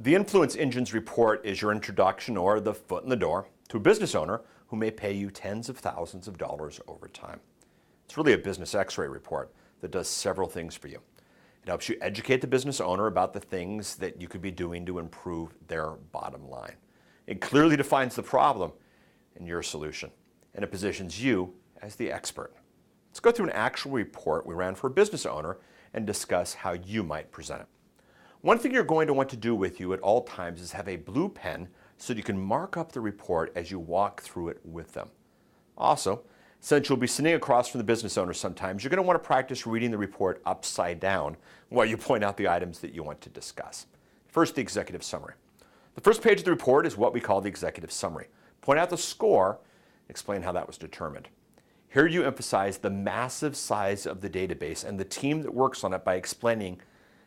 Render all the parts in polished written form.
The Influence Engines report is your introduction or the foot in the door to a business owner who may pay you tens of thousands of dollars over time. It's really a business x-ray report that does several things for you. It helps you educate the business owner about the things that you could be doing to improve their bottom line. It clearly defines the problem and your solution, and it positions you as the expert. Let's go through an actual report we ran for a business owner and discuss how you might present it. One thing you're going to want to do with you at all times is have a blue pen so that you can mark up the report as you walk through it with them. Also, since you'll be sitting across from the business owner sometimes, you're going to want to practice reading the report upside down while you point out the items that you want to discuss. First, the executive summary. The first page of the report is what we call the executive summary. Point out the score, explain how that was determined. Here you emphasize the massive size of the database and the team that works on it by explaining,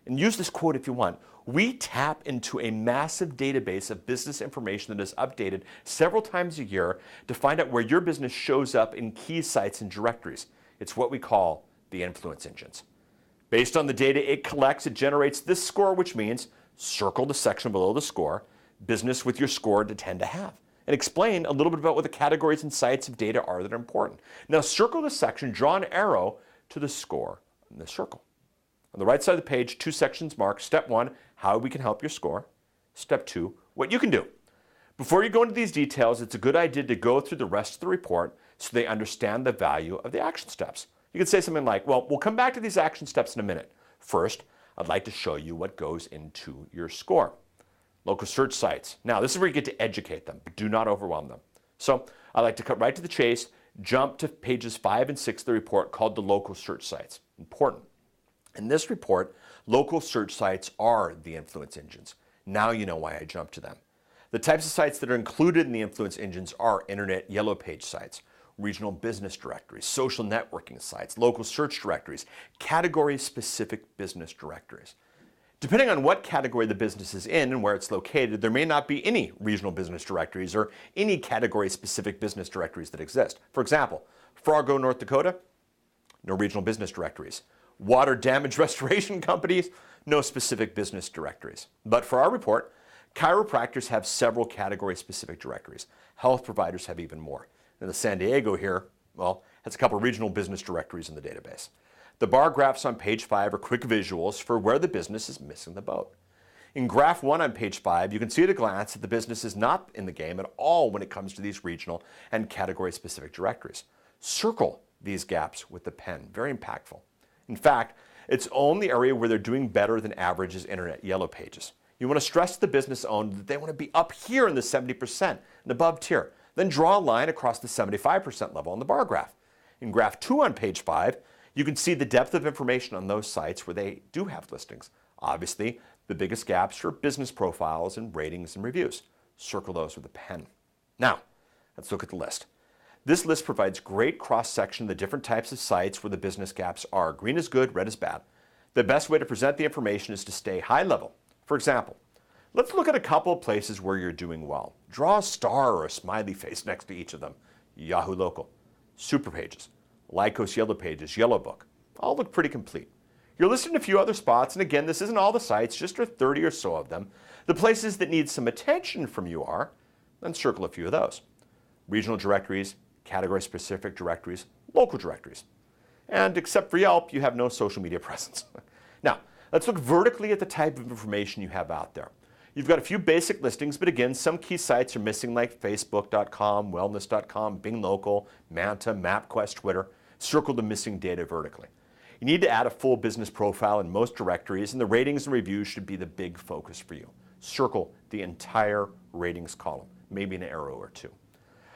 and use this quote if you want, "We tap into a massive database of business information that is updated several times a year to find out where your business shows up in key sites and directories. It's what we call the influence engines. Based on the data it collects, it generates this score, which means circle the section below the score, business with your score to 10 to have, and explain a little bit about what the categories and sites of data are that are important. Now circle the section, draw an arrow to the score in the circle. On the right side of the page, 2 sections marked. Step 1, how we can help your score. Step 2, what you can do. Before you go into these details, it's a good idea to go through the rest of the report so they understand the value of the action steps. You could say something like, well, we'll come back to these action steps in a minute. First, I'd like to show you what goes into your score. Local search sites. Now, this is where you get to educate them, but do not overwhelm them. So I like to cut right to the chase, jump to pages 5 and 6 of the report called the local search sites. Important. In this report, local search sites are the influence engines. Now you know why I jumped to them. The types of sites that are included in the influence engines are internet yellow page sites, regional business directories, social networking sites, local search directories, category-specific business directories. Depending on what category the business is in and where it's located, there may not be any regional business directories or any category-specific business directories that exist. For example, Fargo, North Dakota, no regional business directories. Water damage restoration companies, no specific business directories. But for our report, chiropractors have several category-specific directories. Health providers have even more. And the San Diego here, well, has a couple of regional business directories in the database. The bar graphs on page 5 are quick visuals for where the business is missing the boat. In graph 1 on page 5, you can see at a glance that the business is not in the game at all when it comes to these regional and category-specific directories. Circle these gaps with the pen, very impactful. In fact, its only area where they're doing better than average is internet yellow pages. You want to stress to the business owner that they want to be up here in the 70% and above tier. Then draw a line across the 75% level on the bar graph. In graph 2 on page 5, you can see the depth of information on those sites where they do have listings. Obviously, the biggest gaps are business profiles and ratings and reviews. Circle those with a pen. Now, let's look at the list. This list provides great cross-section of the different types of sites where the business gaps are. Green is good, red is bad. The best way to present the information is to stay high level. For example, let's look at a couple of places where you're doing well. Draw a star or a smiley face next to each of them. Yahoo Local, Superpages, Lycos Yellow Pages, Yellow Book. All look pretty complete. You're listing a few other spots, and again, this isn't all the sites, just 30 or so of them. The places that need some attention from you are, then circle a few of those. Regional directories, category-specific directories, local directories. And except for Yelp, you have no social media presence. Now, let's look vertically at the type of information you have out there. You've got a few basic listings, but again, some key sites are missing like Facebook.com, Wellness.com, Bing Local, Manta, MapQuest, Twitter. Circle the missing data vertically. You need to add a full business profile in most directories, and the ratings and reviews should be the big focus for you. Circle the entire ratings column, maybe an arrow or two.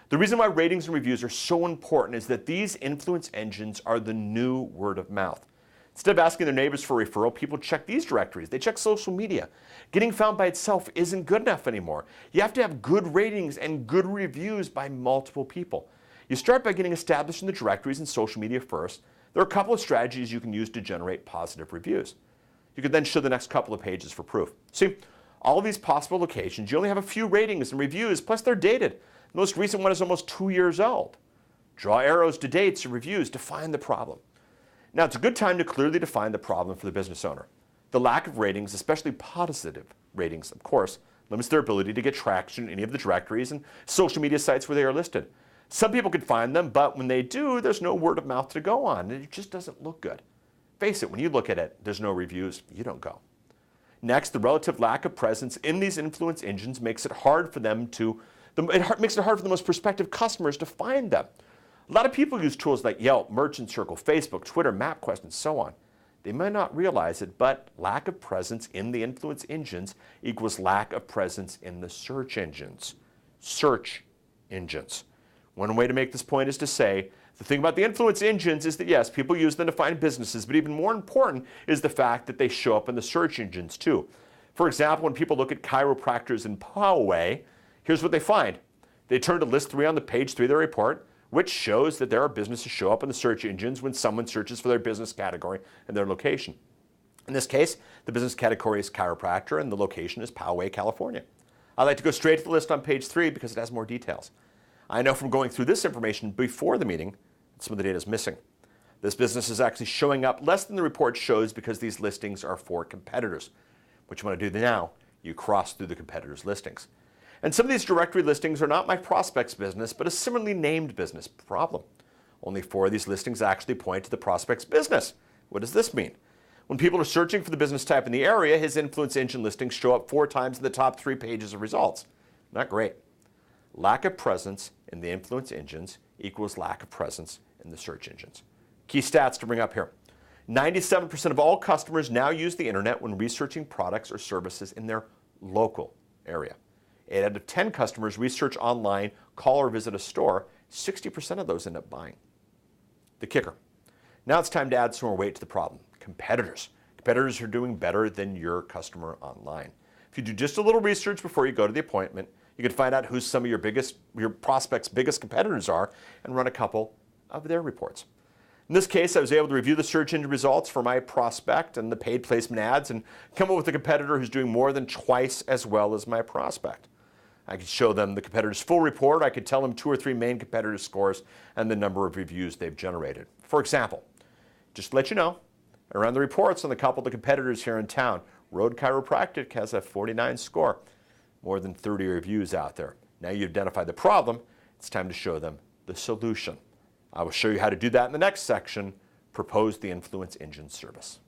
The reason why ratings and reviews are so important is that these influence engines are the new word of mouth. Instead of asking their neighbors for a referral, people check these directories. They check social media. Getting found by itself isn't good enough anymore. You have to have good ratings and good reviews by multiple people. You start by getting established in the directories and social media first. There are a couple of strategies you can use to generate positive reviews. You can then show the next couple of pages for proof. See, all of these possible locations, you only have a few ratings and reviews, plus they're dated. The most recent one is almost 2 years old. Draw arrows to dates and reviews to find the problem. Now, it's a good time to clearly define the problem for the business owner. The lack of ratings, especially positive ratings, of course, limits their ability to get traction in any of the directories and social media sites where they are listed. Some people can find them, but when they do, there's no word of mouth to go on, and it just doesn't look good. Face it, when you look at it, there's no reviews, you don't go. Next, the relative lack of presence in these influence engines makes it hard for them makes it hard for the most prospective customers to find them. A lot of people use tools like Yelp, Merchant Circle, Facebook, Twitter, MapQuest, and so on. They might not realize it, but lack of presence in the influence engines equals lack of presence in the search engines. Search engines. One way to make this point is to say, the thing about the influence engines is that yes, people use them to find businesses, but even more important is the fact that they show up in the search engines too. For example, when people look at chiropractors in Poway, here's what they find. They turn to list 3 on the page 3 of their report, which shows that there are businesses show up in the search engines when someone searches for their business category and their location. In this case, the business category is chiropractor and the location is Poway, California. I like to go straight to the list on page 3 because it has more details. I know from going through this information before the meeting that some of the data is missing. This business is actually showing up less than the report shows because these listings are for competitors. What you want to do now, you cross through the competitors' listings. And some of these directory listings are not my prospect's business, but a similarly named business. Problem. Only 4 of these listings actually point to the prospect's business. What does this mean? When people are searching for the business type in the area, his influence engine listings show up 4 times in the top 3 pages of results. Not great. Lack of presence in the influence engines equals lack of presence in the search engines. Key stats to bring up here. 97% of all customers now use the internet when researching products or services in their local area. 8 out of 10 customers research online, call or visit a store. 60% of those end up buying. The kicker. Now it's time to add some more weight to the problem. Competitors. Competitors are doing better than your customer online. If you do just a little research before you go to the appointment, you can find out who some of your prospects' biggest competitors are and run a couple of their reports. In this case, I was able to review the search engine results for my prospect and the paid placement ads and come up with a competitor who's doing more than twice as well as my prospect. I could show them the competitor's full report. I could tell them 2 or 3 main competitor scores and the number of reviews they've generated. For example, just to let you know, around the reports on a couple of the competitors here in town, Road Chiropractic has a 49 score, more than 30 reviews out there. Now you've identified the problem, it's time to show them the solution. I will show you how to do that in the next section, Propose the Influence Engine Service.